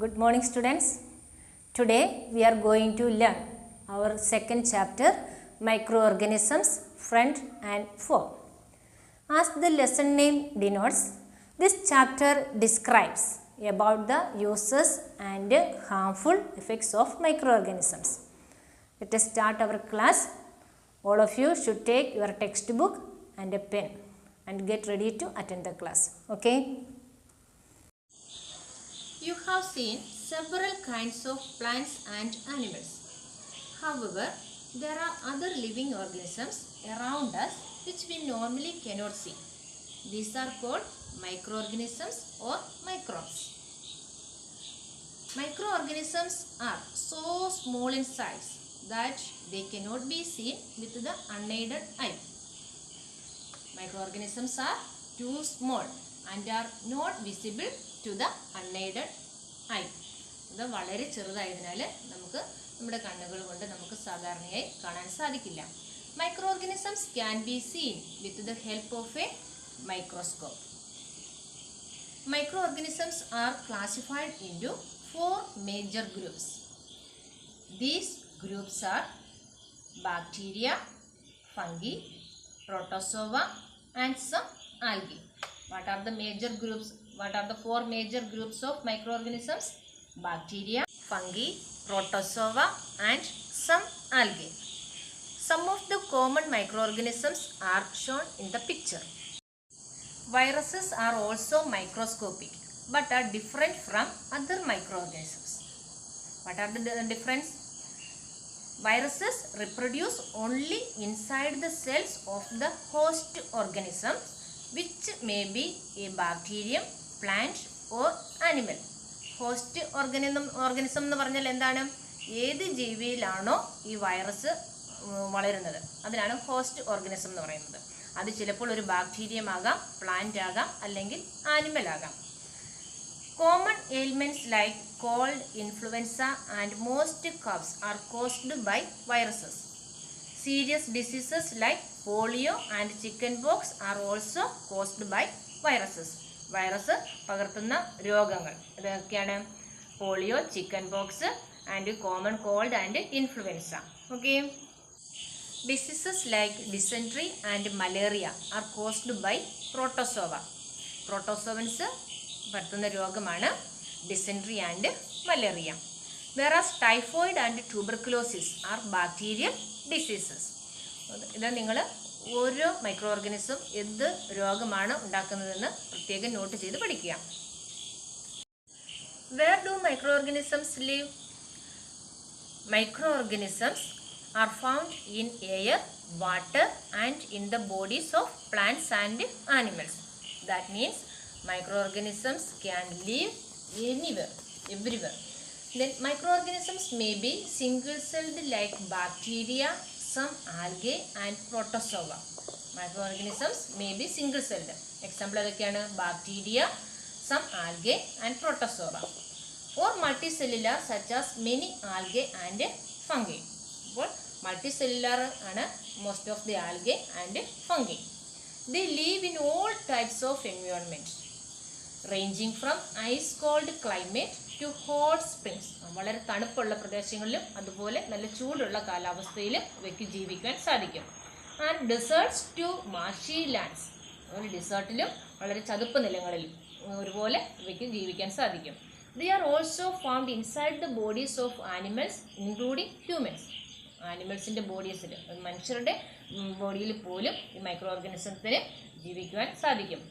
Good morning, students. Today we are going to learn our second chapter, microorganisms, friend and foe. As the lesson name denotes, this chapter describes about the uses and harmful effects of microorganisms. Let us start our class. All of you should take your textbook and a pen and get ready to attend the class. Okay? You have seen several kinds of plants and animals. However, there are other living organisms around us which we normally cannot see. These are called microorganisms or microbes. Microorganisms are so small in size that they cannot be seen with the unaided eye. Microorganisms are too small and are not visible to the unaided eye. ഇത് വളരെ ചെറുതായതിനാൽ നമുക്ക് നമ്മുടെ കണ്ണുകൾ കൊണ്ട് നമുക്ക് സാധാരണയായി കാണാൻ സാധിക്കില്ല. Microorganisms can be seen with the help of a microscope. Microorganisms are classified into 4 major groups. These groups are bacteria, fungi, protozoa and some algae. What are the major groups? What are the 4 major groups of microorganisms? Bacteria, fungi, protozoa and some algae. Some of the common microorganisms are shown in the picture. Viruses are also microscopic but are different from other microorganisms. What are the difference? Viruses reproduce only inside the cells of the host organism, which may be a bacterium, plant or animal. Host organism എന്ന് പറഞ്ഞാൽ എന്താണ്? ഏത് ജീവിയിലാണോ ഈ virus വളരുന്നത് അതിനാണ് host organism എന്ന് പറയുന്നത്. അത് ചിലപ്പോൾ ഒരു ബാക്ടീരിയം ആകാം, പ്ലാന്റ് ആകാം, അല്ലെങ്കിൽ ആനിമൽ ആകാം. Common ailments like cold, influenza and most coughs are caused by viruses. Serious diseases like polio and chicken pox are also caused by viruses. Virus പകർത്തുന്ന രോഗങ്ങൾ ഇതൊക്കെയാണ് polio, chicken pox and common cold and influenza. Okay. Diseases like dysentery and malaria are caused by protozoa. Protozoans പരത്തുന്ന രോഗമാണ് dysentery and malaria. Whereas typhoid and tuberculosis are bacterial diseases. ഇത് നിങ്ങൾ ഓരോ micro organism എന്ത് രോഗമാണ് ഉണ്ടാക്കുന്നതെന്ന് പ്രത്യേകം not ചെയ്ത് പഠിക്കുക. Where do microorganisms live? Microorganisms are found in air, water and in the bodies of plants and animals. That means microorganisms can live anywhere, everywhere. Then microorganisms may be single-celled like bacteria, some algae and protozoa. Microorganisms may be single-celled. Example ഏതൊക്കെയാണ്? Bacteria, some algae and protozoa. Or multicellular such as many algae and fungi. അപ്പോൾ multicellular ആണ് most of the algae and fungi. They live in all types of environment, ranging from ice cold climate to hot springs. വളരെ തണുപ്പുള്ള പ്രദേശങ്ങളിലും അതുപോലെ നല്ല ചൂടുള്ള കാലാവസ്ഥയിലും ഇവയ്ക്ക് ജീവിക്കാൻ സാധിക്കും. And deserts to marshy lands. അതുപോലെ ഡിസേർട്ടിലും വളരെ ചതുപ്പ് നിലങ്ങളിലും ഒരുപോലെ ഇവയ്ക്ക് ജീവിക്കാൻ സാധിക്കും. They are also found inside the bodies of animals including humans. ആനിമൽസിൻ്റെ ബോഡീസിൽ, മനുഷ്യരുടെ ബോഡിയിൽ പോലും ഈ മൈക്രോ ഓർഗനിസത്തിന് ജീവിക്കുവാൻ സാധിക്കും.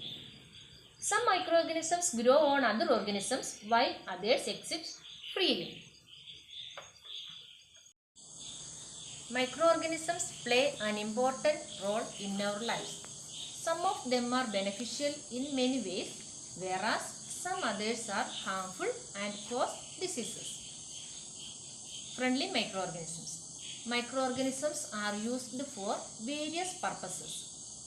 Some microorganisms grow on other organisms while others exist freely. Microorganisms play an important role in our lives. Some of them are beneficial in many ways, whereas some others are harmful and cause diseases. Friendly microorganisms. Microorganisms are used for various purposes.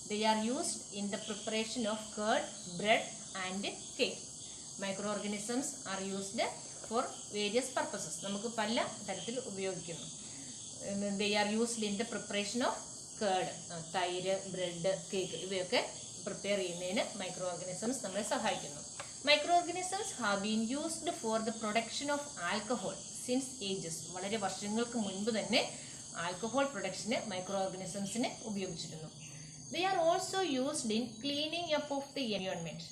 They are used in the preparation of curd, bread and cake. Microorganisms are used for various purposes. നമുക്ക് പല തരത്തിൽ ഉപയോഗിക്കുന്നു. They are used in the preparation of curd, തൈര്, bread, cake ഇവയൊക്കെ prepare ചെയ്യുന്നതിന് micro organisms നമ്മളെ സഹായിക്കുന്നു. Microorganisms have been used for the production of alcohol since ages. വളരെ വർഷങ്ങൾക്ക് മുൻപ് തന്നെ ആൽക്കഹോൾ പ്രൊഡക്ഷന് മൈക്രോ ഓർഗാനിസംസിനെ ഉപയോഗിച്ചിരുന്നു. They are also used in cleaning up of the environment.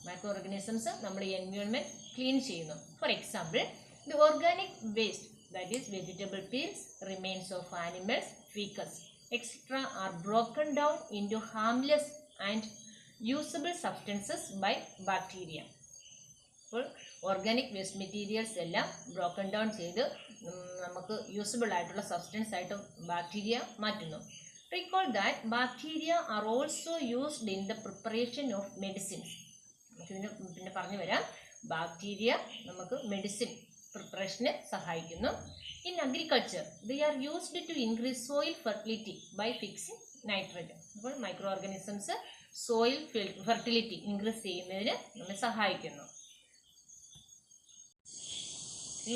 Micro organisms നമ്മുടെ എൻവയോൺമെന്റ് ക്ലീൻ ചെയ്യുന്നു. For example, the organic waste, that is vegetable peels, remains of animals, feces, etc. are broken down into harmless and usable substances by bacteria. അപ്പോൾ organic waste materials എല്ലാം broken down ചെയ്ത് നമുക്ക് usable ആയിട്ടുള്ള substance ആയിട്ട് bacteria മാറ്റുന്നു. Recall that bacteria are also used in the preparation of medicines. നമുക്കിതിന് പിന്നെ പറഞ്ഞു വരാം. ബാക്ടീരിയ നമുക്ക് മെഡിസിൻ പ്രിപ്പറേഷന് സഹായിക്കുന്നു. In agriculture, they are used to increase soil fertility by fixing nitrogen. അപ്പോൾ micro organisms soil fertility increase ചെയ്യുന്നതിന് നമ്മെ സഹായിക്കുന്നു.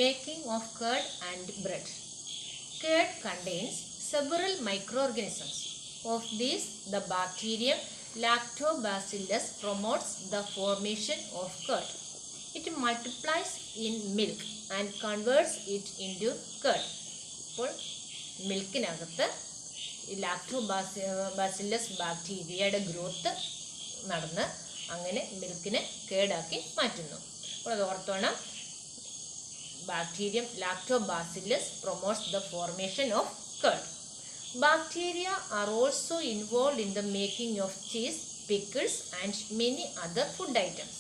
Making of curd and bread. Curd contains several microorganisms. Of these, the bacterium Lactobacillus promotes the formation of curd. It multiplies in milk and converts it into curd. അപ്പോൾ മിൽക്കിനകത്ത് ഈ lactobacillus ബാക്ടീരിയയുടെ growth നടന്ന് അങ്ങനെ മിൽക്കിനെ കേടാക്കി മാറ്റുന്നു. അപ്പോൾ അത് ഓർത്തോണം. Bacterium Lactobacillus promotes the formation of curd. Bacteria are also involved in the making of cheese, pickles, and many other food items.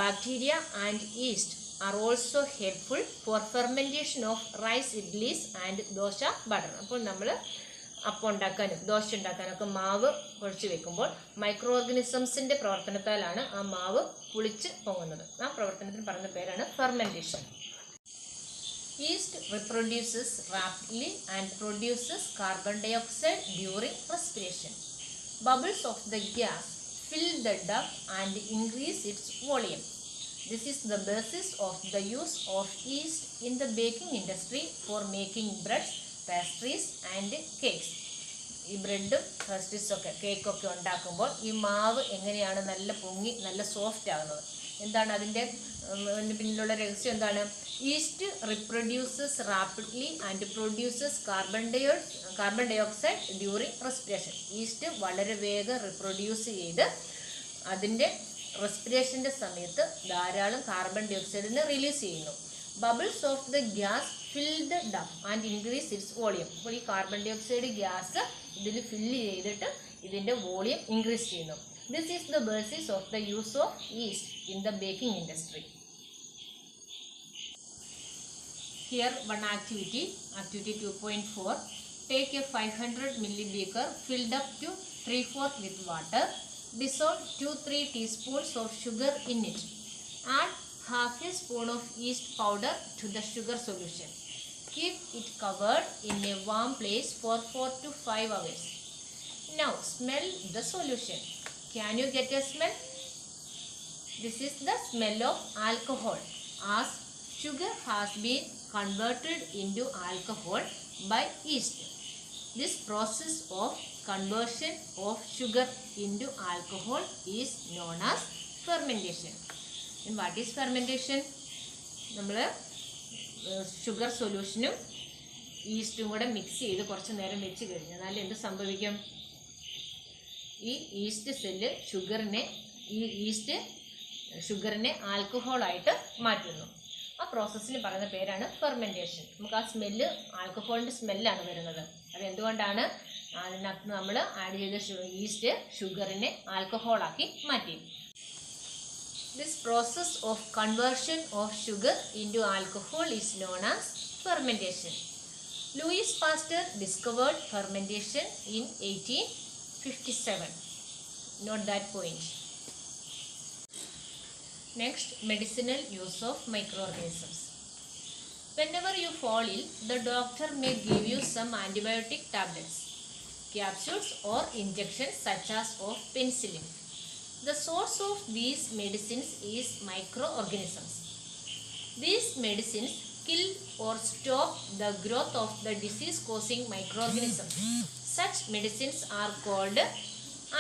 Bacteria and yeast are also helpful for fermentation of rice idlis and dosha batter. അപ്പോൾ നമ്മൾ അപ്പം ഉണ്ടാക്കാനും ദോശ ഉണ്ടാക്കാനൊക്കെ മാവ് കുഴച്ച് വെക്കുമ്പോൾ micro ഓർഗാനിസംസിൻ്റെ പ്രവർത്തനത്താലാണ് ആ മാവ് പുളിച്ച് പൊങ്ങുന്നത്. ആ പ്രവർത്തനത്തിന് പറയുന്ന പേരാണ് fermentation. Yeast reproduces rapidly and produces carbon dioxide during respiration. Bubbles of the gas fill the duct and increase its volume. This is the basis of the use of yeast in the baking industry for making breads, pastries and cakes. ഈ ബ്രെഡും പേസ്ട്രീസും ഒക്കെ കേക്കൊക്കെ ഉണ്ടാക്കുമ്പോൾ ഈ മാവ് എങ്ങനെയാണ് നല്ല പൊങ്ങി നല്ല സോഫ്റ്റ് ആകുന്നത്? എന്താണ് അതിൻ്റെ പിന്നിലുള്ള രഹസ്യം? എന്താണ്? Yeast reproduces rapidly and produces carbon dioxide during respiration. Yeast വളരെ വേഗം റിപ്രൊഡ്യൂസ് ചെയ്ത് അതിൻ്റെ റെസ്പിറേഷൻ്റെ സമയത്ത് ധാരാളം കാർബൺ ഡയോക്സൈഡിനെ റിലീസ് ചെയ്യുന്നു. Bubbles of the gas fill the dough and increase its volume. അപ്പോൾ ഈ കാർബൺ ഡയോക്സൈഡ് ഗ്യാസ് ഇതിൽ ഫില്ല് ചെയ്തിട്ട് ഇതിൻ്റെ വോളിയം ഇൻക്രീസ് ചെയ്യുന്നു. This is the basis of the use of yeast in the baking industry. Here one activity 2.4. Take a 500 ml beaker filled up to 3/4 with water. Dissolve 2-3 teaspoons of sugar in it. Add half a spoon of yeast powder to the sugar solution. Keep it covered in a warm place for 4 to 5 hours. Now smell the solution. Can you get a smell? This is the smell of alcohol, as sugar has been converted into alcohol by yeast. This process of conversion of sugar into alcohol is known as fermentation. And what is fermentation? നമ്മൾ sugar സൊല്യൂഷനും ഈസ്റ്റും കൂടെ mix ചെയ്ത് കുറച്ച് നേരം വെച്ച് കഴിഞ്ഞാൽ എന്ത് സംഭവിക്കും? ഈ ഈസ്റ്റ് സെല്ല് ഷുഗറിനെ ആൽക്കഹോളായിട്ട് മാറ്റുന്നു. ആ പ്രോസസ്സിന് പറയുന്ന പേരാണ് ഫെർമെൻറ്റേഷൻ. നമുക്ക് ആ സ്മെല്ല് ആൽക്കഹോളിൻ്റെ സ്മെല്ലാണ് വരുന്നത്. അതെന്തുകൊണ്ടാണ്? അതിനകത്ത് നമ്മൾ ആഡ് ചെയ്ത ഈസ്റ്റ് ഷുഗറിനെ ആൽക്കഹോളാക്കി മാറ്റി. This process of conversion of sugar into alcohol is known as fermentation. Louis Pasteur discovered fermentation in 1857. Note that point. Next, medicinal use of microorganisms. Whenever you fall ill, the doctor may give you some antibiotic tablets, capsules or injections such as of penicillin. The source of these medicines is microorganisms. These medicines kill or stop the growth of the disease-causing microorganisms. Such medicines are called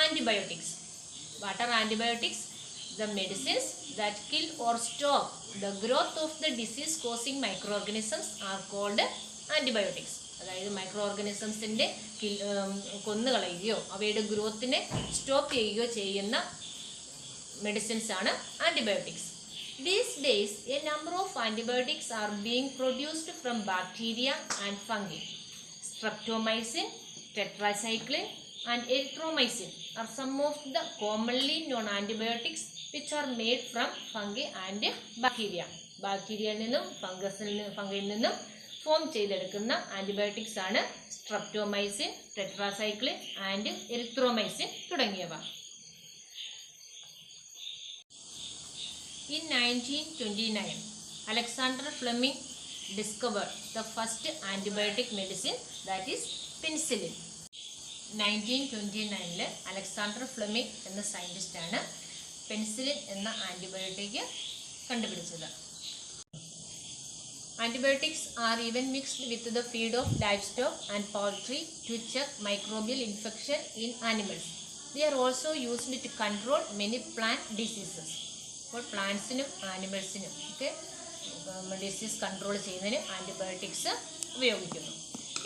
antibiotics. What are antibiotics? The medicines that kill or stop the growth of the disease causing microorganisms are called antibiotics. അതായത് micro ഓർഗാനിസംസിൻ്റെ കൊന്നുകളയുകയോ അവയുടെ ഗ്രോത്തിനെ stop ചെയ്യുകയോ ചെയ്യുന്ന medicines ആണ് antibiotics. These days, a number of antibiotics are being produced from bacteria and fungi. Streptomycin, tetracycline, and erythromycin are some of the commonly known antibiotics which are made from fungi and bacteria. ബാക്ടീരിയയിൽ നിന്നും ഫംഗയിൽ നിന്നും form ചെയ്തെടുക്കുന്ന antibiotics ആണ് streptomycin, tetracycline and erythromycin തുടങ്ങിയവ. In 1929, Alexander Fleming discovered the first antibiotic medicine, that is penicillin. 1929 Alexander Fleming എന്ന സയൻറ്റിസ്റ്റാണ് penicillin എന്ന antibiotic കണ്ടുപിടിച്ചത്. Antibiotics are even mixed with the feed of livestock and poultry to check microbial infection in animals. They are also used to control many plant diseases. അപ്പോൾ പ്ലാന്റ്സിനും ആനിമൽസിനും ഒക്കെ disease control ചെയ്യുന്നതിന് antibiotics ഉപയോഗിക്കുന്നു.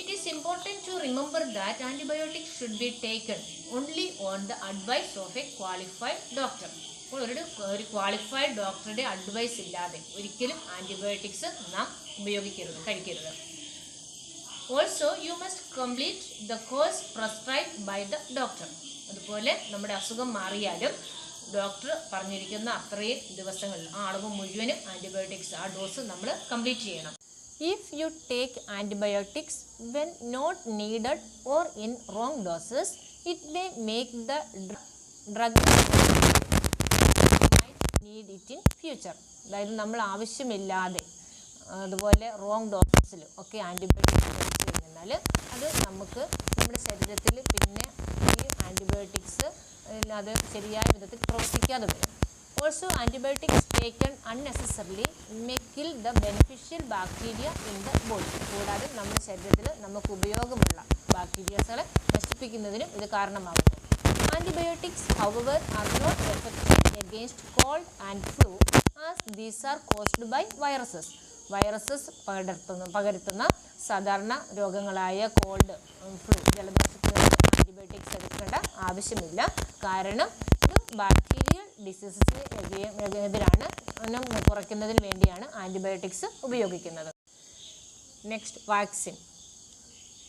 It is important to remember that antibiotics should be taken only on the advice of a qualified doctor. അപ്പോൾ ഒരു qualified ഡോക്ടറുടെ advice ഇല്ലാതെ ഒരിക്കലും antibiotics നാം കഴിക്കരുത്. Also you must complete the course prescribed by the doctor. അതുപോലെ നമ്മുടെ അസുഖം മാറിയാലും ഡോക്ടർ പറഞ്ഞിരിക്കുന്ന അത്രയും ദിവസങ്ങളിൽ ആ അളവ് മുഴുവനും ആൻറ്റിബയോട്ടിക്സ് ആ ഡോസ് നമ്മൾ കംപ്ലീറ്റ് ചെയ്യണം. If you take antibiotics when not needed or in wrong doses, it may make the drug need it in future. അതായത് നമ്മൾ ആവശ്യമില്ലാതെ അതുപോലെ റോങ് ഡോസസിൽ ഒക്കെ ആൻറ്റിബയോട്ടിക്സ് കഴിച്ചു കഴിഞ്ഞാൽ അത് നമുക്ക് നമ്മുടെ ശരീരത്തിൽ പിന്നെ ഈ ആൻറ്റിബയോട്ടിക്സ് അത് ശരിയായ വിധത്തിൽ പ്രവർത്തിക്കാതെ വരും. Also, antibiotics taken unnecessarily may kill the beneficial bacteria in the body. കൂടാതെ നമ്മുടെ ശരീരത്തിൽ നമുക്ക് ഉപയോഗമുള്ള ബാക്ടീരിയകളെ നശിപ്പിക്കുന്നതിനും ഇത് കാരണമാകുന്നു. Antibiotics, however, are not effective against cold and flu as these are caused by viruses. Viruses പകരുത്തുന്ന സാധാരണ രോഗങ്ങളായ കോൾഡ്, ഫ്ലൂ, ജലദോഷത്തിന് ആൻറ്റിബയോട്ടിക്സ് എടുക്കേണ്ട ആവശ്യമില്ല. കാരണം ഇത് ബാക്ടീരിയൽ ഡിസീസസിന് എതിരാണ് കുറയ്ക്കുന്നതിന് വേണ്ടിയാണ് ആൻറ്റിബയോട്ടിക്സ് ഉപയോഗിക്കുന്നത്. Next, vaccine.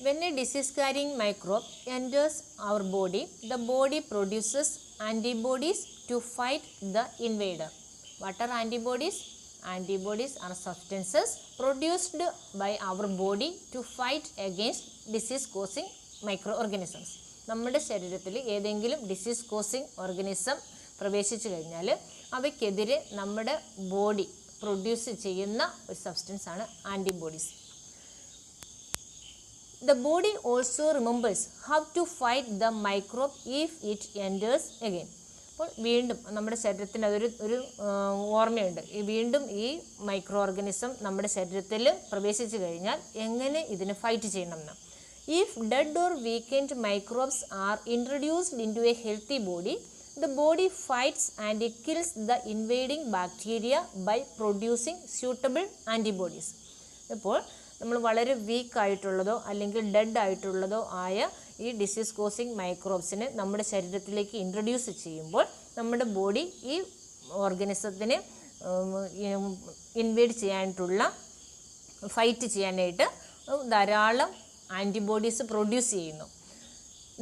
When a disease-carrying microbe enters our body, the body produces antibodies to fight the invader. What are antibodies? Antibodies are substances produced by our body to fight against disease-causing microorganisms. നമ്മുടെ ശരീരത്തിൽ ഏതെങ്കിലും disease causing organism പ്രവേശിച്ചു കഴിഞ്ഞാൽ അവയ്ക്കെതിരെ നമ്മുടെ body produce ചെയ്യുന്ന ഒരു substance ആണ് antibodies. The body also remembers how to fight the microbe if it enters again. അപ്പോൾ വീണ്ടും നമ്മുടെ ശരീരത്തിന് അതൊരു ഓർമ്മയുണ്ട്. വീണ്ടും ഈ മൈക്രോ ഓർഗനിസം നമ്മുടെ ശരീരത്തിൽ പ്രവേശിച്ചു കഴിഞ്ഞാൽ എങ്ങനെ ഇതിനെ ഫൈറ്റ് ചെയ്യണമെന്ന്. If dead or weakened microbes are introduced into a healthy body, the body fights and it kills the invading bacteria by producing suitable antibodies. ഇപ്പോൾ നമ്മൾ വളരെ വീക്കായിട്ടുള്ളതോ അല്ലെങ്കിൽ ഡെഡ് ആയിട്ടുള്ളതോ ആയ ഈ ഡിസീസ് കോസിങ് മൈക്രോബ്സിനെ നമ്മുടെ ശരീരത്തിലേക്ക് ഇൻട്രൊഡ്യൂസ് ചെയ്യുമ്പോൾ നമ്മുടെ ബോഡി ഈ ഓർഗനിസത്തിനെ ഇൻവേഡ് ചെയ്യാനായിട്ടുള്ള ഫൈറ്റ് ചെയ്യാനായിട്ട് ധാരാളം ആൻറ്റിബോഡീസ് പ്രൊഡ്യൂസ് ചെയ്യുന്നു.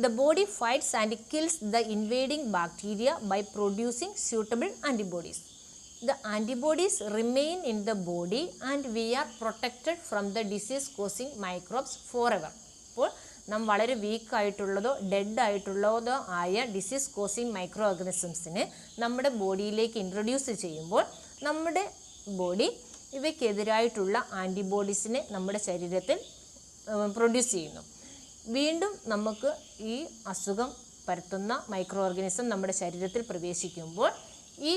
The body fights and kills the invading bacteria by producing suitable antibodies. The antibodies remain in the body and we are protected from the disease-causing microbes forever. അപ്പോൾ നാം വളരെ വീക്കായിട്ടുള്ളതോ dead ആയിട്ടുള്ളതോ ആയ disease causing micro ഓർഗനിസംസിനെ നമ്മുടെ ബോഡിയിലേക്ക് introduce ചെയ്യുമ്പോൾ നമ്മുടെ body ഇവയ്ക്കെതിരായിട്ടുള്ള ആൻറ്റിബോഡീസിനെ നമ്മുടെ ശരീരത്തിൽ produce ചെയ്യുന്നു. വീണ്ടും നമുക്ക് ഈ അസുഖം പരത്തുന്ന മൈക്രോ ഓർഗനിസം നമ്മുടെ ശരീരത്തിൽ പ്രവേശിക്കുമ്പോൾ ഈ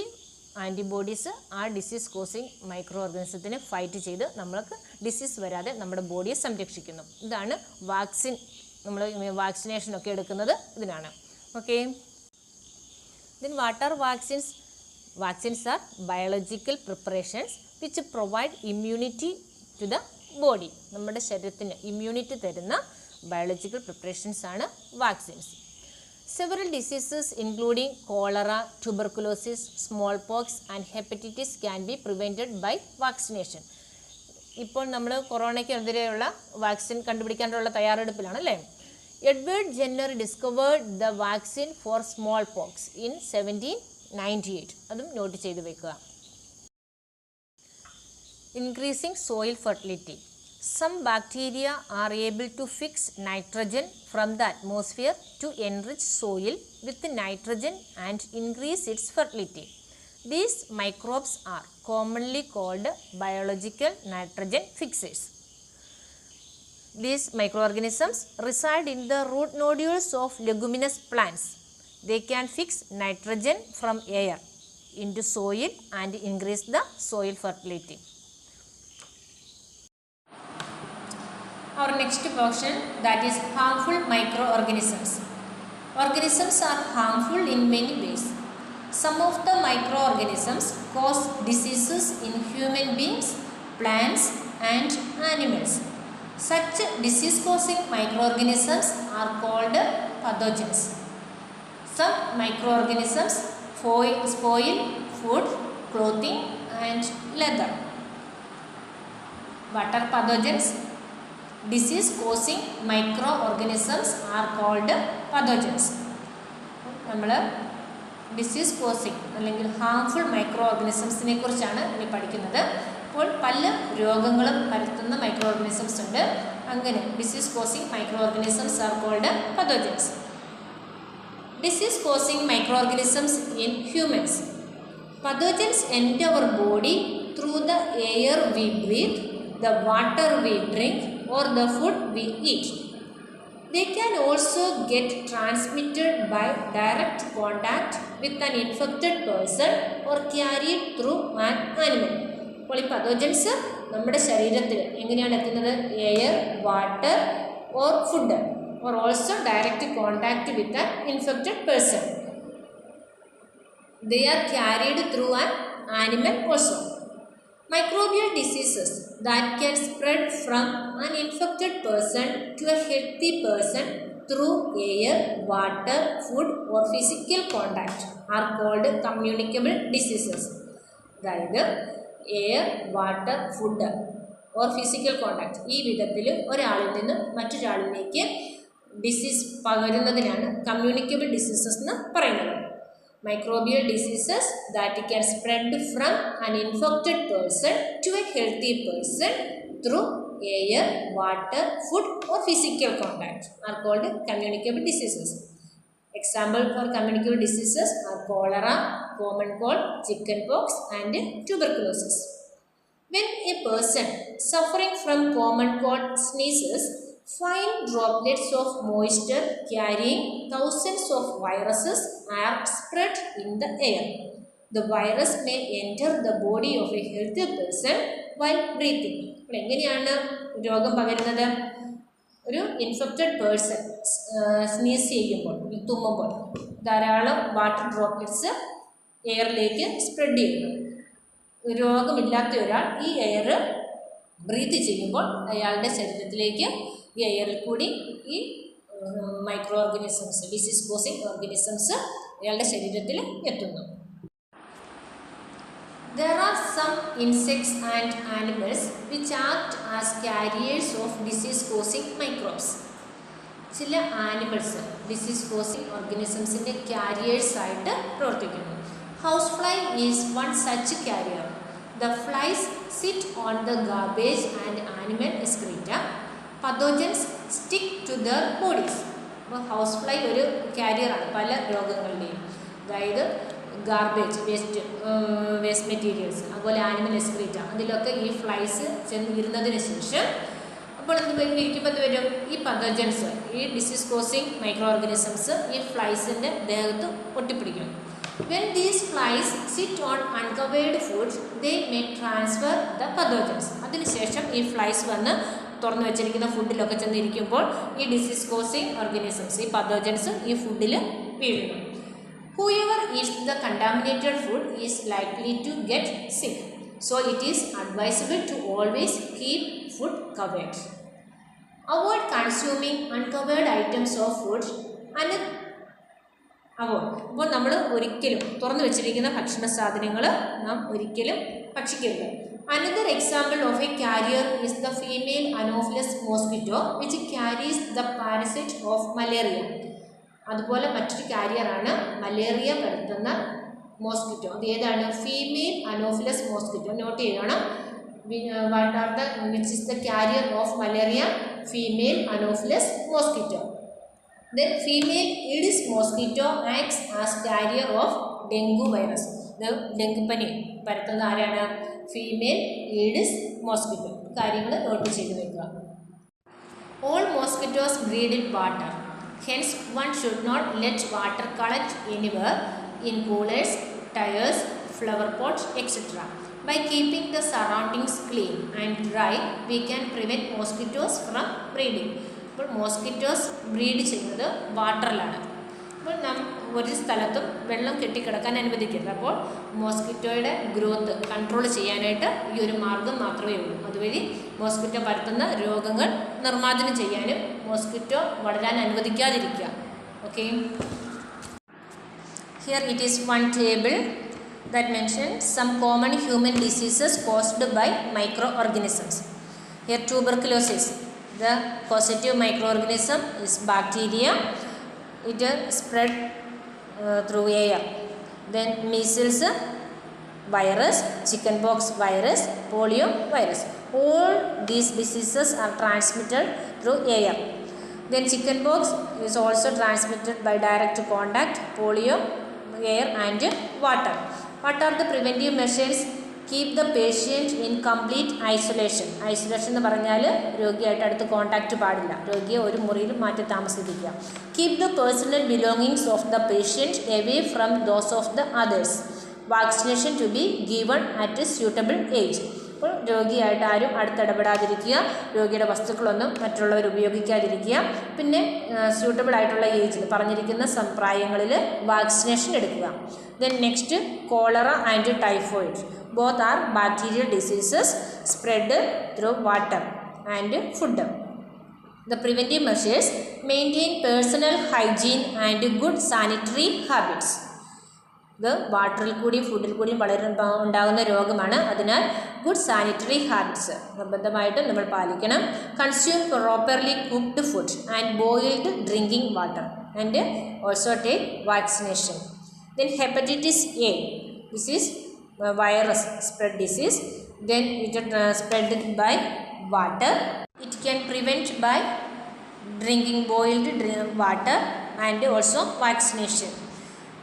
ആൻറ്റിബോഡീസ് ആ ഡിസീസ് കോസിങ് മൈക്രോ ഓർഗനിസത്തിനെ ഫൈറ്റ് ചെയ്ത് നമ്മൾക്ക് ഡിസീസ് വരാതെ നമ്മുടെ ബോഡിയെ സംരക്ഷിക്കുന്നു. ഇതാണ് വാക്സിൻ. നമ്മൾ വാക്സിനേഷനൊക്കെ എടുക്കുന്നത് ഇതിനാണ്. Okay, then what are vaccines? Vaccines are biological preparations which provide immunity to the body. നമ്മുടെ ശരീരത്തിന് ഇമ്മ്യൂണിറ്റി തരുന്ന ബയോളജിക്കൽ പ്രിപ്പറേഷൻസ് ആണ് vaccines. Several diseases including cholera, tuberculosis, smallpox and hepatitis can be prevented by vaccination. ഇപ്പോൾ നമ്മൾ കൊറോണയ്ക്കെതിരെയുള്ള vaccine കണ്ടുപിടിക്കാനുള്ള തയ്യാറെടുപ്പിലാണ് അല്ലേ. Edward Jenner discovered the vaccine four small pox in 1798. അതും നോട്ട് ചെയ്ത് വെക്കുക. Increasing soil fertility. Some bacteria are able to fix nitrogen from the atmosphere to enrich soil with nitrogen and increase its fertility. These microbes are commonly called biological nitrogen fixers. These microorganisms reside in the root nodules of leguminous plants. They can fix nitrogen from air into soil and increase the soil fertility. Our next portion, that is harmful microorganisms. Organisms are harmful in many ways. Some of the microorganisms cause diseases in human beings, plants and animals. Such disease-causing microorganisms are called pathogens. Some microorganisms spoil food, clothing and leather. What are pathogens? Disease-causing microorganisms are called pathogens. നമ്മൾ disease causing അല്ലെങ്കിൽ harmful micro ഓർഗാനിസംസിനെ കുറിച്ചാണ് ഇനി പഠിക്കുന്നത്. അപ്പോൾ പല രോഗങ്ങളും പരത്തുന്ന micro organisms ഉണ്ട്. അങ്ങനെ disease causing microorganisms are called pathogens. Disease causing microorganisms in humans. Pathogens enter our body through the air we breathe, the water we drink or the food we eat. They can also get transmitted by direct contact with an infected person or carried through an animal. അപ്പോൾ ഈ pathogens നമ്മുടെ ശരീരത്തിൽ എങ്ങനെയാണ് എത്തുന്നത്? Air, water or food or also direct contact with an infected person. They are carried through an animal also. Microbial diseases that can spread from an infected person to a healthy person through air, water, food or physical contact are called communicable diseases. അതായത് air, water, food or physical contact, ഈ വിധത്തിൽ ഒരാളിൽ നിന്ന് മറ്റൊരാളിലേക്ക് disease പകരുന്നതിനാണ് communicable diseases എന്ന് പറയുന്നത്. Microbial diseases that can spread from an infected person to a healthy person through air, water, food or physical contact are called communicable diseases. Example for communicable diseases are cholera, common cold, chickenpox and tuberculosis. When a person suffering from common cold sneezes, fine droplets of moisture carrying thousands of viruses are spread in the air. The virus may enter the body of a healthy person while breathing. അപ്പോൾ എങ്ങനെയാണ് രോഗം പകരുന്നത്? ഒരു infected person sneeze ചെയ്യുമ്പോൾ, തുമ്മുമ്പോൾ ധാരാളം water droplets എയറിലേക്ക് spread ചെയ്യുന്നു. രോഗമില്ലാത്ത ഒരാൾ ഈ എയർ ബ്രീത്ത് ചെയ്യുമ്പോൾ അയാളുടെ ശരീരത്തിലേക്ക് ഈ എയറിൽ കൂടി ഈ micro organisms, disease causing organisms അയാളുടെ ശരീരത്തിൽ എത്തുന്നു. There are some insects and animals which act as carriers of disease causing microbes. ചില ആനിമൽസ് ഡിസീസ് കോസിങ് ഓർഗാനിസംസിൻ്റെ ക്യാരിയേഴ്സ് ആയിട്ട് പ്രവർത്തിക്കുന്നു. House fly is one such carrier. The flies sit on the garbage and animal excreta. Pathogens stick to their bodies. അപ്പോൾ house fly ഒരു ക്യാരിയറാണ് പല രോഗങ്ങളുടെയും. അതായത് garbage, waste materials, അതുപോലെ animal excreta, അതിലൊക്കെ ഈ flies ചെന്നിരുന്നതിന് ശേഷം അപ്പോൾ ഇരിക്കുമ്പോൾ എന്ത് വരും? ഈ പതോജൻസ്, ഈ ഡിസീസ് കോസിങ് മൈക്രോ ഓർഗാനിസംസ് ഈ ഫ്ലൈസിൻ്റെ ദേഹത്ത് ഒട്ടിപ്പിടിക്കും. When these flies sit on uncovered food, they may transfer the pathogens. അതിനുശേഷം ഈ ഫ്ലൈസ് വന്ന് തുറന്നു വെച്ചിരിക്കുന്ന ഫുഡിലൊക്കെ ചെന്നിരിക്കുമ്പോൾ ഈ ഡിസീസ് കോസിങ് ഓർഗാനിസംസ്, ഈ പതോജൻസ് ഈ ഫുഡിൽ വീഴുന്നു. Whoever eats the contaminated food is likely to get sick. So it is advisable to always keep food covered. Avoid consuming uncovered items of food and അപ്പോൾ നമ്മൾ ഒരിക്കലും തുറന്നു വെച്ചിരിക്കുന്ന ഭക്ഷണ സാധനങ്ങൾ നാം ഒരിക്കലും ഭക്ഷിക്കരുത്. Another example of a carrier is the female Anopheles mosquito which carries the parasite of malaria. അതുപോലെ മറ്റൊരു കാരിയറാണ് മലേറിയ പരത്തുന്ന മോസ്കിറ്റോ. അത് ഏതാണ്? Female anopheles mosquito. നോട്ട് ചെയ്യണം. What are the which is the carrier of malaria? Female anopheles mosquito. Then female Aedes mosquito acts as carrier of dengue virus. ഇത് ഡെങ്കിപ്പനി പരത്തുന്ന ആരാണ്? Female Aedes mosquito. കാര്യങ്ങൾ not ചെയ്ത് വെക്കുക. All mosquitoes breed in water. Hence, one should not let water collect anywhere in coolers, tires, flower pots, etc. By keeping the surroundings clean and dry, we can prevent mosquitoes from breeding. അപ്പോൾ mosquitoes breed ചെയ്യുന്നത് വാട്ടറിലാണ്. അപ്പോൾ നാം ഒരു സ്ഥലത്തും വെള്ളം കെട്ടിക്കിടക്കാൻ അനുവദിക്കരുത്. അപ്പോൾ മോസ്കിറ്റോയുടെ growth control ചെയ്യാനായിട്ട് ഈ ഒരു മാർഗം മാത്രമേ ഉള്ളൂ. അതുവഴി മോസ്കിറ്റോ പരത്തുന്ന രോഗങ്ങൾ നിർമ്മാർജ്ജനം ചെയ്യാനും മോസ്കിറ്റോ വളരാൻ അനുവദിക്കാതിരിക്കുക. Okay, here it is one table that mentions some common human diseases caused by microorganisms. Here tuberculosis, the causative microorganism is bacteria. It spread through air. Then measles virus, chickenpox virus, polio virus. All these diseases are transmitted through air. Then chickenpox is also transmitted by direct contact, polio, air and water. What are the preventive measures? Keep the patient in complete isolation. Isolation എന്ന് പറഞ്ഞാൽ രോഗിയായിട്ട് അടുത്ത് contact പാടില്ല. രോഗിയെ ഒരു മുറിയിൽ മാറ്റി താമസിപ്പിക്കുക. Keep the personal belongings of the patient away from those of the others. Vaccination to be given at a suitable age. അപ്പോൾ രോഗിയായിട്ട് ആരും അടുത്തിടപെടാതിരിക്കുക. രോഗിയുടെ വസ്തുക്കളൊന്നും മറ്റുള്ളവർ ഉപയോഗിക്കാതിരിക്കുക. പിന്നെ സ്യൂട്ടബിൾ ആയിട്ടുള്ള ഏജിൽ പറഞ്ഞിരിക്കുന്ന പ്രായങ്ങളിൽ വാക്സിനേഷൻ എടുക്കുക. Then next, cholera and typhoid. Both are bacterial diseases spread through water and food. The preventive measures: maintain personal hygiene and good sanitary habits. ഇത് വാട്ടറിൽ കൂടി ഫുഡിൽ കൂടിയും വളരെ ഉണ്ടാകുന്ന രോഗമാണ്. അതിനാൽ ഗുഡ് സാനിറ്ററി ഹാബിറ്റ്സ് നിർബന്ധമായിട്ടും നമ്മൾ പാലിക്കണം. Consume properly cooked food and boiled drinking water and also take vaccination. Then hepatitis A, this is virus spread disease. Then it is spread by water. It can prevent by drinking boiled water and also vaccination.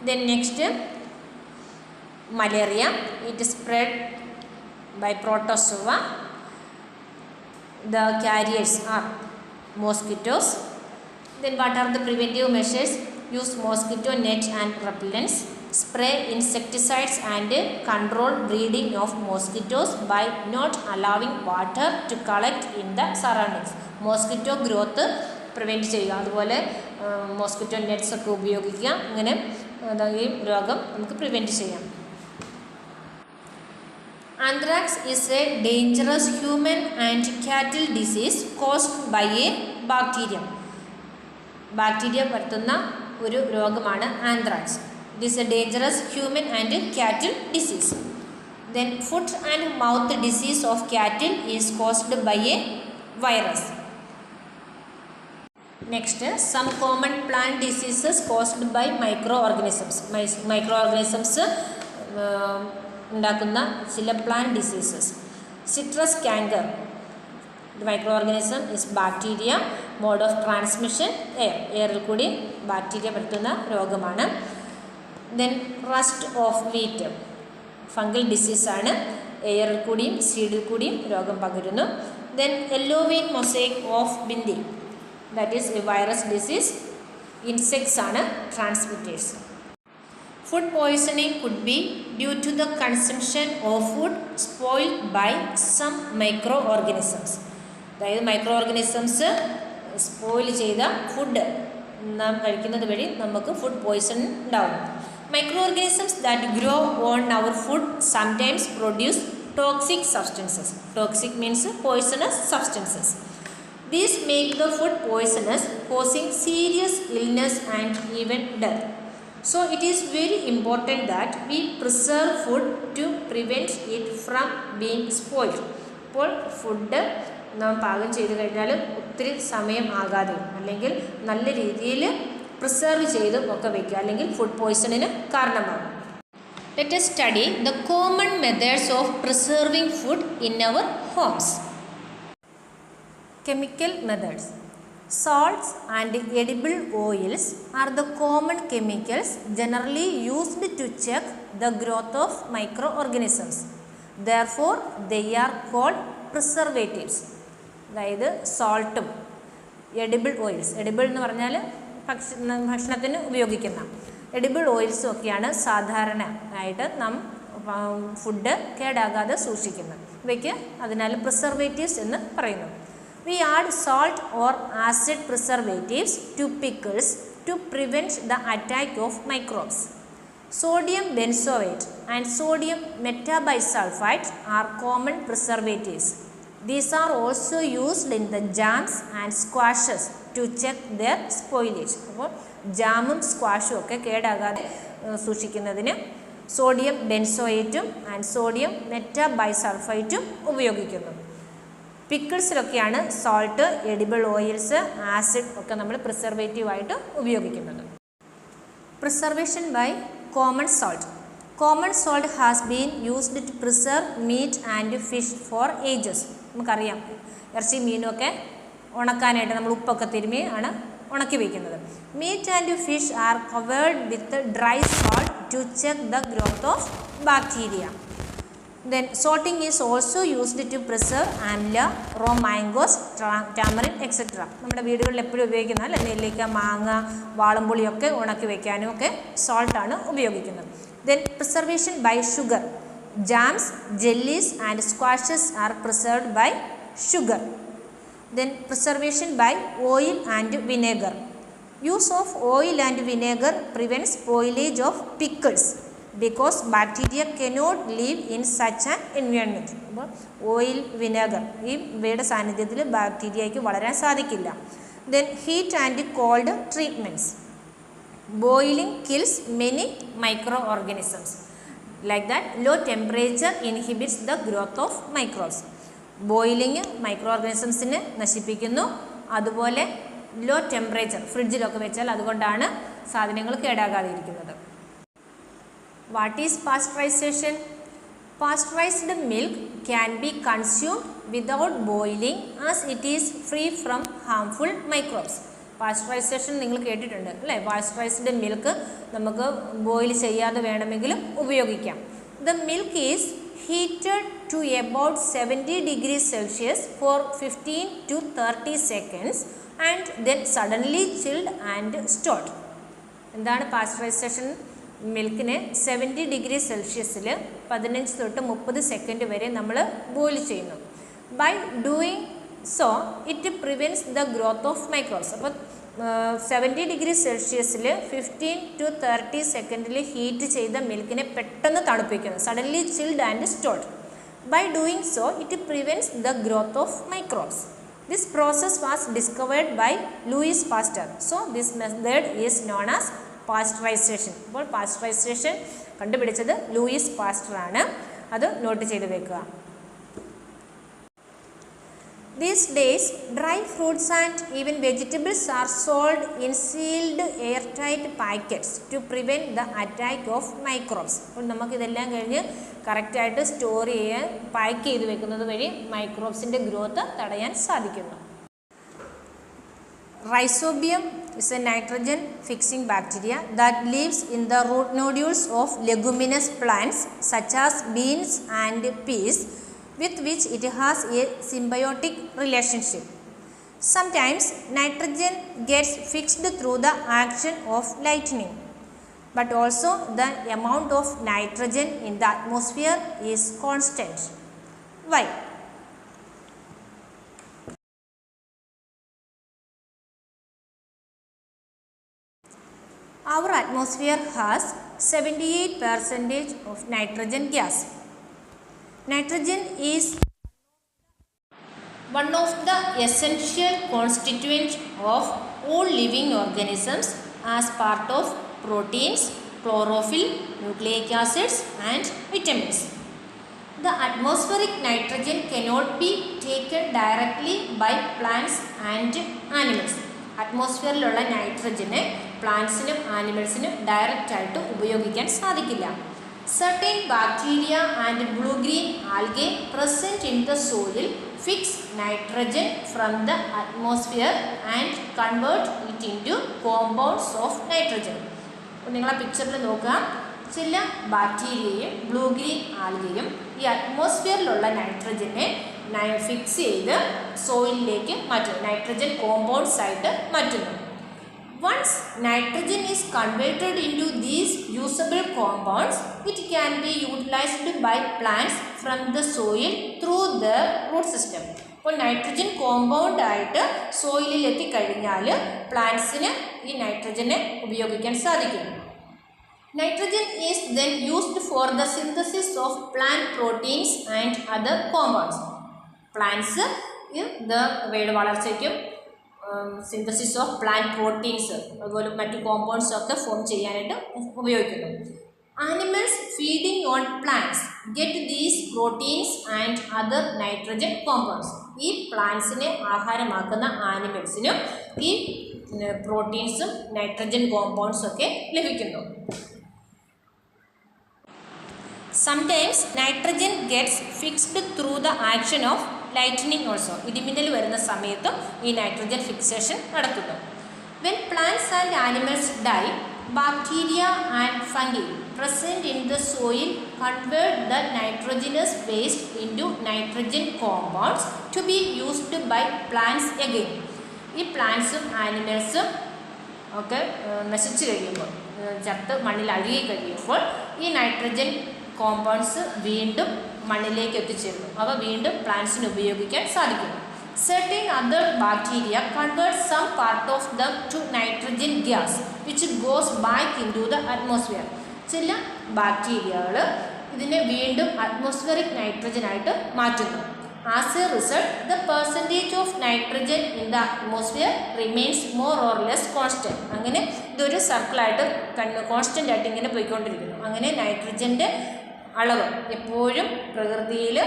Then next, malaria. It is spread by protozoa. The carriers are mosquitoes. Then what are the preventive measures? Use mosquito net and repellents. Spray insecticides and control breeding of mosquitoes by not allowing water to collect in the surroundings. Mosquito growth prevent ചെയ്യുക. അതുപോലെ mosquito nets ഒക്കെ ഉപയോഗിക്കുക. അങ്ങനെ ഈ രോഗം നമുക്ക് prevent ചെയ്യാം. Anthrax is a dangerous human and cattle disease caused by a bacterium. Bacteria പരത്തുന്ന ഒരു രോഗമാണ് anthrax. It is a dangerous human and cattle disease. Then foot and mouth disease of cattle is caused by a virus. Next, some common plant diseases caused by microorganisms. Microorganisms ഉണ്ടാക്കുന്ന ചില plant diseases. Citrus canker. The microorganism is bacteria. Mode of transmission air. എയറിൽ കൂടി bacteria പരത്തുന്ന രോഗമാണ്. Then rust of wheat. Fungal ഡിസീസാണ്. എയറിൽ കൂടിയും സീഡിൽ കൂടിയും രോഗം പകരുന്നു. Then yellow vein mosaic of bindi. That is a virus disease. Insects ആണ് transmitters. Food poisoning could be due to the consumption of food spoiled by some microorganisms. അതായത് micro organisms spoil ചെയ്ത food നാം കഴിക്കുന്നത് വഴി നമുക്ക് food poison ഉണ്ടാവും. Microorganisms that grow on our food sometimes produce toxic substances. Toxic means poisonous substances. These make the food poisonous, causing serious illness and even death. So it is very important that we preserve food to prevent it from being spoiled. അപ്പോൾ food നാം പാകം ചെയ്ത് കഴിഞ്ഞാൽ ഒത്തിരി സമയം ആകാതെയും അല്ലെങ്കിൽ നല്ല രീതിയിൽ പ്രിസർവ് ചെയ്തും ഒക്കെ വയ്ക്കുക, അല്ലെങ്കിൽ ഫുഡ് പോയ്സണിന് കാരണമാകും. Let us study the common methods of preserving food in our homes. Chemical methods. Salts and edible oils are the common chemicals generally used to check the growth of microorganisms. Therefore, they are called preservatives. അതായത് സോൾട്ടും edible oils, edible എന്ന് പറഞ്ഞാൽ ഭക്ഷണത്തിന് ഉപയോഗിക്കുന്ന edible ഓയിൽസും ഒക്കെയാണ് സാധാരണയായിട്ട് നാം food കേടാകാതെ സൂക്ഷിക്കുന്നത്. ഇവയ്ക്ക് അതിനാൽ പ്രിസർവേറ്റീവ്സ് എന്ന് പറയുന്നു. We add salt or acid preservatives to pickles to prevent the attack of microbes. Sodium benzoate and sodium metabisulfite are common preservatives. These are also used in the jams and squashes to check their spoilage. അപ്പോൾ ജാമും സ്ക്വാഷും ഒക്കെ കേടാകാതെ സൂക്ഷിക്കുന്നതിന് sodium ബെൻസോയേറ്റും and sodium മെറ്റാബൈസൾഫൈറ്റും ഉപയോഗിക്കുന്നു. പിക്കിൾസിലൊക്കെയാണ് സോൾട്ട്, എഡിബിൾ ഓയിൽസ്, ആസിഡ് ഒക്കെ നമ്മൾ പ്രിസർവേറ്റീവായിട്ട് ഉപയോഗിക്കുന്നത്. Preservation by common salt. Common salt has been used to preserve meat and fish for ages. നമുക്കറിയാം ഇറച്ചി മീനുമൊക്കെ ഉണക്കാനായിട്ട് നമ്മൾ ഉപ്പൊക്കെ തിരുമ്മി ആണ് ഉണക്കി വയ്ക്കുന്നത്. Meat and fish are covered with dry salt to check the growth of bacteria. Then salting is also used to preserve amla, raw mangoes, tamarind etc. നമ്മുടെ വീടുകളിൽ എപ്പോഴും ഉപയോഗിക്കുന്ന അല്ലെ നെല്ലിക്ക, മാങ്ങ, വാളംപുളിയൊക്കെ ഉണക്കി വയ്ക്കാനും ഒക്കെ സോൾട്ടാണ് ഉപയോഗിക്കുന്നത്. Then preservation by sugar. Jams, jellies and squashes are preserved by sugar. Then preservation by oil and vinegar. Use of oil and vinegar prevents spoilage of pickles because bacteria cannot live in such an environment. അപ്പോൾ oil, vinegar ഇവയുടെ സാന്നിധ്യത്തിൽ ബാക്ടീരിയയ്ക്ക് വളരാൻ സാധിക്കില്ല. Then heat and cold treatments. Boiling kills many microorganisms. Like that, low temperature inhibits the growth of microbes. Boiling മൈക്രോ ഓർഗാനിസംസിനെ നശിപ്പിക്കുന്നു. അതുപോലെ low temperature ഫ്രിഡ്ജിലൊക്കെ വെച്ചാൽ അതുകൊണ്ടാണ് സാധനങ്ങൾ കേടാകാതിരിക്കുന്നത്. What is pasteurization? Pasteurized milk can be consumed without boiling as it is free from harmful microbes. Pasteurisation നിങ്ങൾ കേട്ടിട്ടുണ്ട് അല്ലേ? പാസ്ചറൈസ്ഡ് മിൽക്ക് നമുക്ക് ബോയിൽ ചെയ്യാതെ വേണമെങ്കിലും ഉപയോഗിക്കാം. The milk is heated to about 70 degrees Celsius for 15 to 30 seconds and then suddenly chilled and stored. എന്താണ് pasteurisation? മിൽക്കിനെ 70 degree സെൽഷ്യസിൽ 15 തൊട്ട് 30 സെക്കൻഡ് വരെ നമ്മൾ ബോയിൽ ചെയ്യുന്നു. By doing so it prevents the growth of microbes. അപ്പോൾ 70 ഡിഗ്രി സെൽഷ്യസിൽ 15 to 30 സെക്കൻഡിൽ ഹീറ്റ് ചെയ്ത മിൽക്കിനെ പെട്ടെന്ന് തണുപ്പിക്കുന്നു. Suddenly chilled and stored. By doing so it prevents the growth of microbes. This process was discovered by Louis Pasteur. So this method is known as pasteurization. അപ്പോൾ പാസ്ചറൈസേഷൻ കണ്ടുപിടിച്ചത് ലൂയിസ് പാസ്റ്റർ ആണ്. അത് നോട്ട് ചെയ്ത് വെക്കുക. These days, dry fruits and even vegetables are sold in sealed airtight packets to prevent the attack of microbes. അപ്പോൾ നമുക്കിതെല്ലാം കഴിഞ്ഞ് കറക്റ്റായിട്ട് സ്റ്റോർ ചെയ്യാൻ പാക്ക് ചെയ്ത് വെക്കുന്നത് വഴി മൈക്രോബ്സിൻ്റെ ഗ്രോത്ത് തടയാൻ സാധിക്കുന്നു. Rhizobium is a nitrogen fixing bacteria that lives in the root nodules of leguminous plants such as beans and peas, with which it has a symbiotic relationship. Sometimes nitrogen gets fixed through the action of lightning, but also the amount of nitrogen in the atmosphere is constant. Why? Our atmosphere has 78% of nitrogen gas. Nitrogen is one of the essential constituents of all living organisms as part of proteins, chlorophyll, nucleic acids and vitamins. The atmospheric nitrogen cannot be taken directly by plants and animals. അറ്റ്മോസ്ഫിയറിലുള്ള നൈട്രജനെ പ്ലാന്റ്സിനും ആനിമൽസിനും direct ആയിട്ട് ഉപയോഗിക്കാൻ സാധിക്കില്ല. Certain bacteria and blue-green algae present in the soil fix nitrogen from the atmosphere and convert it into compounds of nitrogen. നിങ്ങൾ ആ പിക്ചറിൽ നോക്കുക, ചില ബാക്ടീരിയയും ബ്ലൂ ഗ്രീൻ ആൽഗയും ഈ അറ്റ്മോസ്ഫിയറിലുള്ള നൈട്രജനെ ഫിക്സ് ചെയ്ത് സോയിലിലേക്ക് മാറ്റുന്നു, നൈട്രജൻ കോമ്പൗണ്ട്സ് ആയിട്ട് മാറ്റുന്നു. Once nitrogen is converted into these usable compounds, it can be utilized by plants from the soil through the root system. അപ്പോൾ നൈട്രജൻ കോമ്പൗണ്ട് ആയിട്ട് സോയിലിൽ എത്തിക്കഴിഞ്ഞാൽ പ്ലാന്റ്സിന് ഈ നൈട്രജനെ ഉപയോഗിക്കാൻ സാധിക്കും. Nitrogen is then used for the synthesis of plant proteins and other compounds. Plants ഇവയുടെ വളർച്ചയ്ക്കും synthesis of plant proteins അതുപോലെ മറ്റു കോമ്പൗണ്ട്സ് ഒക്കെ ഫോം ചെയ്യാനായിട്ട് ഉപയോഗിക്കുന്നു. Animals feeding on plants get these proteins and other nitrogen compounds. ഈ പ്ലാന്റ്സിനെ ആഹാരമാക്കുന്ന ആനിമൽസിനും ഈ പ്രോട്ടീൻസും nitrogen കോമ്പൗണ്ട്സും ഒക്കെ ലഭിക്കുന്നു. Sometimes nitrogen gets fixed through the action of lightning also. ഇടിമിന്നൽ വരുന്ന സമയത്തും ഈ നൈട്രജൻ ഫിക്സേഷൻ നടക്കുന്നു. When plants and animals die, bacteria and fungi present in the soil convert the nitrogenous waste into nitrogen compounds to be used by plants again. ഈ പ്ലാന്റ്സും ആനിമൽസും ഒക്കെ നശിച്ചു കഴിയുമ്പോൾ, ചത്ത് മണ്ണിൽ അഴുകി കഴിയുമ്പോൾ ഈ നൈട്രജൻ കോമ്പൗണ്ട്സ് വീണ്ടും മണ്ണിലേക്ക് എത്തിച്ചേരുന്നു. അവ വീണ്ടും പ്ലാന്റ്സിന് ഉപയോഗിക്കാൻ സാധിക്കുന്നു. Certain other bacteria convert some part of them to nitrogen gas which goes back into the atmosphere. ചില ബാക്ടീരിയകൾ ഇതിനെ വീണ്ടും അറ്റ്മോസ്ഫിയറിക് നൈട്രജൻ ആയിട്ട് മാറ്റുന്നു. As a result, the percentage of nitrogen in the atmosphere remains more or less constant. അങ്ങനെ ഇതൊരു സർക്കിളായിട്ട് constant ആയിട്ട് ഇങ്ങനെ പോയിക്കൊണ്ടിരിക്കുന്നു. അങ്ങനെ നൈട്രജൻ്റെ അളവ് എപ്പോഴും പ്രകൃതിയിൽ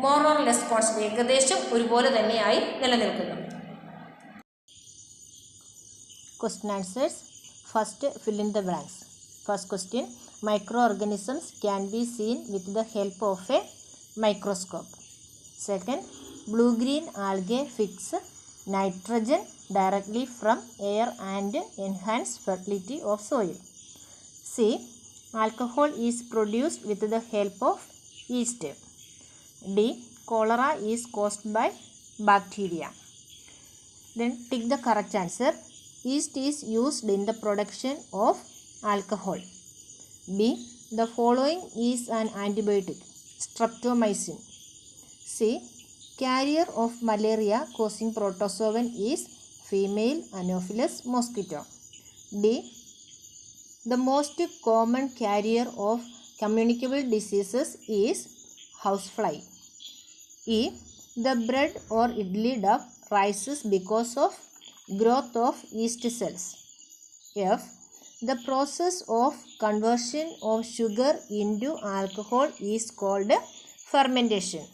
മോർ ഓർ ലെസ് കോൺസ്റ്റൻ്റ്, ഏകദേശം ഒരുപോലെ തന്നെയായി നിലനിൽക്കുന്നു. Question answers. First, fill in the blanks. First question, microorganisms can be seen with the help of a microscope. Second, blue-green algae fix nitrogen directly from air and enhance fertility of soil. C, alcohol is produced with the help of yeast. D, cholera is caused by bacteria. Then tick the correct answer. Yeast is used in the production of alcohol. B, the following is an antibiotic, streptomycin. C, carrier of malaria causing protozoan is female Anopheles mosquito. D, the most common carrier of communicable diseases is housefly. E, the bread or idli dough rises because of growth of yeast cells. F, the process of conversion of sugar into alcohol is called fermentation.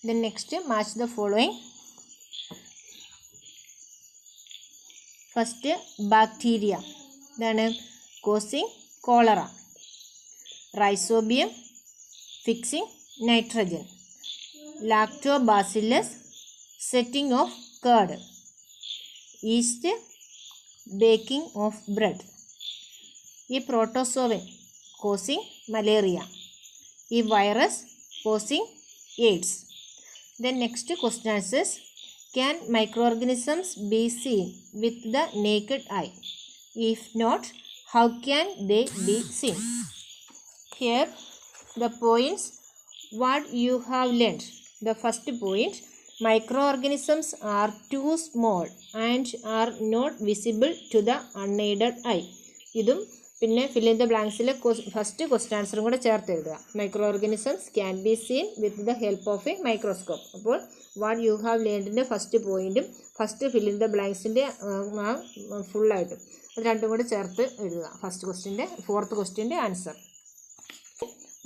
Then next, match the following. First, bacteria, then causing cholera. Rhizobium fixing nitrogen. Lactobacillus setting of curd. Yeast baking of bread. E protozoan causing malaria. E virus causing AIDS. Then next question answers. Can microorganisms be seen with the naked eye? If not, how can they be seen? Here the points what you have learned. The first point, microorganisms are too small and are not visible to the unaided eye. ഇതും പിന്നെ fill in the ബ്ലാങ്ക്സിൽ first question ആൻസറും കൂടെ ചേർത്ത് എഴുതുക. Microorganisms can be seen with the help of a microscope. അപ്പോൾ what you have ലേണിൻ്റെ first പോയിൻറ്റും ഫസ്റ്റ് ഫിൽ ഇൻ ദ ബ്ലാങ്ക്സിൻ്റെ ഫുള്ളായിട്ടും അത് രണ്ടും കൂടെ ചേർത്ത് എഴുതുക. ഫസ്റ്റ് ക്വസ്റ്റ്യൻ്റെ ഫോർത്ത് ക്വസ്റ്റ്യൻ്റെ answer.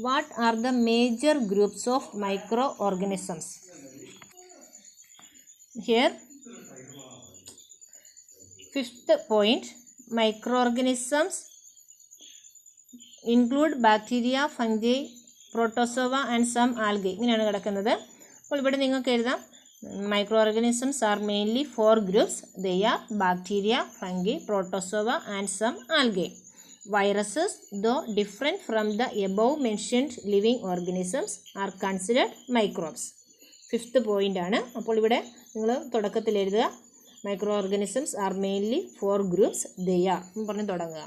What are the major groups of microorganisms? Here fifth point, microorganisms include bacteria, fungi, protozoa and some algae. ഇങ്ങനെയാണ് കിടക്കുന്നത്. അപ്പോൾ ഇവിടെ നിങ്ങൾക്ക് എഴുതാം microorganisms are mainly 4 groups. They are bacteria, fungi, protozoa and some algae. Viruses, though different from the above mentioned living organisms, are considered microbes. Fifth point ആണ്. അപ്പോൾ ഇവിടെ നിങ്ങൾ തുടക്കത്തിൽ എഴുതുക microorganisms are mainly 4 groups. They R പറഞ്ഞ് തുടങ്ങുക.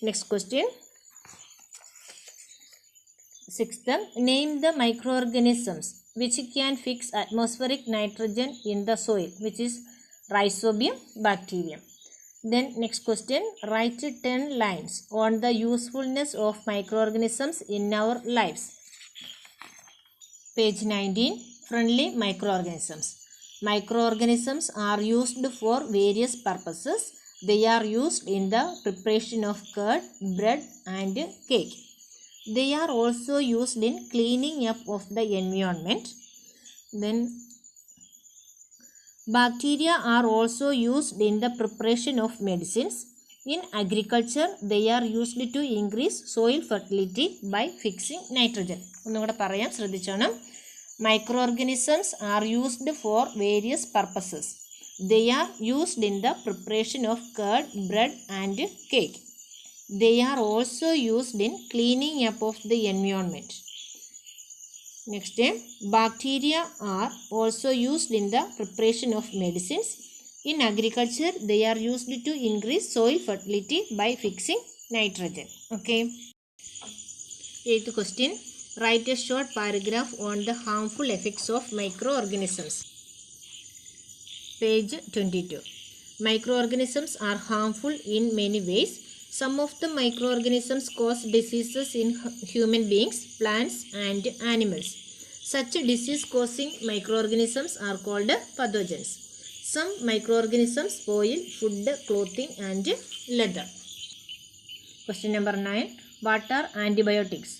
Next question, sixth, name the micro organisms which can fix atmospheric nitrogen in the soil, which is rhizobium bacterium. Then next question, write 10 lines on the usefulness of microorganisms in our lives. Page 19, friendly microorganisms. Microorganisms are used for various purposes. They are used in the preparation of curd, bread and cake. They are also used in cleaning up of the environment. Then bacteria are also used in the preparation of medicines. In agriculture, they are used to increase soil fertility by fixing nitrogen. ഒന്നുകൂടെ പറയാം, ശ്രദ്ധിച്ചോണം. Microorganisms are used for various purposes. They are used in the preparation of curd, bread and cake. They are also used in cleaning up of the environment. Next, bacteria are also used in the preparation of medicines. In agriculture, they are used to increase soil fertility by fixing nitrogen. Okay. Eighth question, write a short paragraph on the harmful effects of microorganisms. Page 22. Microorganisms are harmful in many ways. Some of the microorganisms cause diseases in human beings, plants and animals. Such disease-causing microorganisms are called pathogens. Some microorganisms spoil food, clothing and leather. Question number 9. What are antibiotics?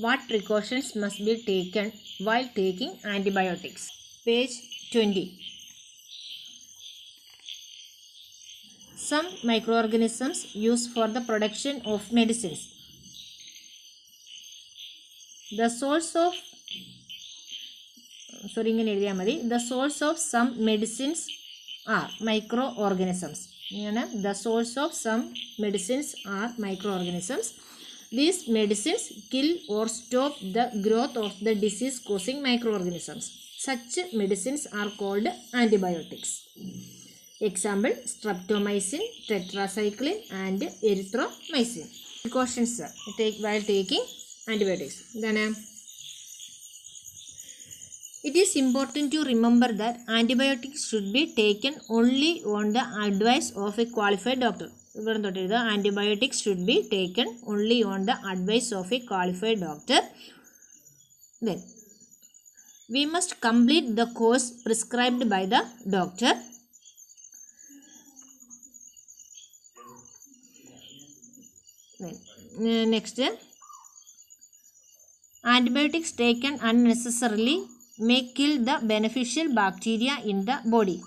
What precautions must be taken while taking antibiotics? Page 20. Some microorganisms used for the production of medicines. The source of some medicines are microorganisms. The source of some medicines are microorganisms. These medicines kill or stop the growth of the disease-causing microorganisms. Such medicines are called antibiotics. Example, streptomycin, tetracycline and erythromycin. Precautions while taking antibiotics. Then it is important to remember that antibiotics should be taken only on the advice of a qualified doctor. Antibiotics should be taken only on the advice of a qualified doctor. Then we must complete the course prescribed by the doctor. Next, antibiotics taken unnecessarily may kill the beneficial bacteria in the body.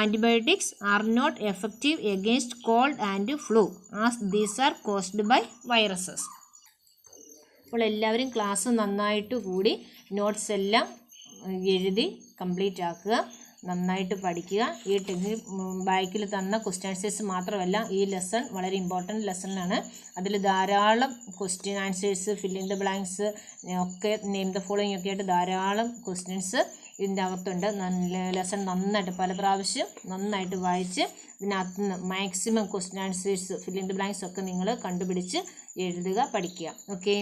Antibiotics are not effective against cold and flu as these are caused by viruses. അപ്പോൾ എല്ലാവരും class നന്നായിട്ട് കൂടി notes എല്ലാം എഴുതി complete ആക്കുക, നന്നായിട്ട് പഠിക്കുക. ഈ ബാക്കിൽ തന്ന ക്വസ്റ്റ്യൻ ആൻസേഴ്സ് മാത്രമല്ല, ഈ ലെസൺ വളരെ ഇമ്പോർട്ടൻറ്റ് ലെസണാണ്. അതിൽ ധാരാളം question answers, filling the blanks ഒക്കെ, നെയിം ദ ഫോളോയിങ് ഒക്കെ ആയിട്ട് ധാരാളം ക്വസ്റ്റ്യൻസ് ഇതിൻ്റെ അകത്തുണ്ട്. ലെസൺ നന്നായിട്ട് പല പ്രാവശ്യം നന്നായിട്ട് വായിച്ച് ഇതിനകത്ത് നിന്ന് maximum question answers, filling the blanks ഒക്കെ നിങ്ങൾ കണ്ടുപിടിച്ച് എഴുതുക, പഠിക്കുക. ഓക്കെ.